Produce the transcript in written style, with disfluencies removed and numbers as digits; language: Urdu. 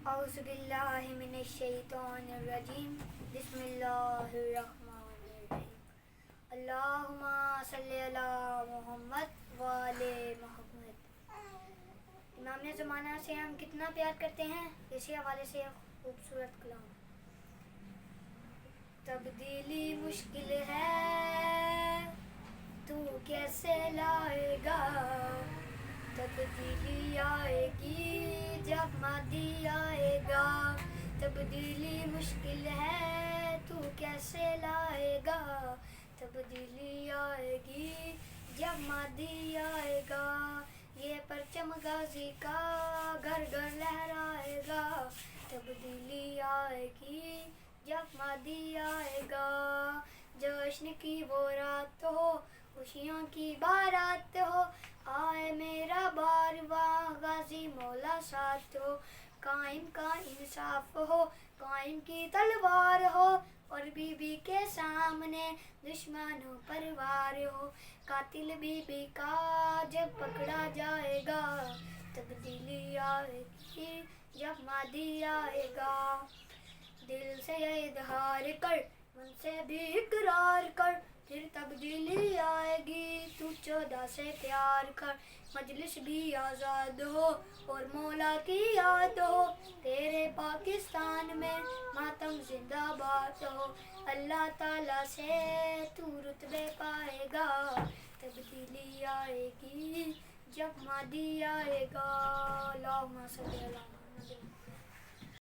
اعوذ باللہ من الشیطان الرجیم بسم اللہ الرحمن الرحیم اللہم صلی علی محمد وآل محمد۔ امام زمانہ سے ہم کتنا پیار کرتے ہیں، اسی حوالے سے خوبصورت کلام۔ تبدیلی مشکل ہے تو کیسے لائے گا، تبدیلی آئے گی جب مہدی آئے گا۔ تبدیلی مشکل ہے تو کیسے لائے گا، تبدیلی آئے گی جب مہدی آئے گا۔ یہ پرچم غازی کا گھر گھر لہرائے گا، تبدیلی آئے گی جب مہدی آئے گا۔ جشن کی وہ رات ہو، خوشیوں کی بارات ہو، آئے میرا بارواں غازی مولا ساتھ ہو۔ قائم کا انصاف ہو، قائم کی تلوار ہو، اور بی بی کے سامنے دشمنوں پر وار ہو۔ قاتل بی بی کا جب پکڑا جائے گا، تبدیلی آئے گی جب مہدی آئے گا۔ دل سے اظہار کر، من سے بھی اقرار کر، پھر تبدیلی آئے گی۔ تو 14 سے پیار کر، مجلس بھی آزاد ہو اور مولا کی یاد ہو۔ تیرے پاکستان میں ماتم زندہ باد ہو، اللہ تعالیٰ سے تو رتبے پائے گا۔ تبدیلی آئے گی جب مہدی آئے گا۔ اللہم صلی اللہ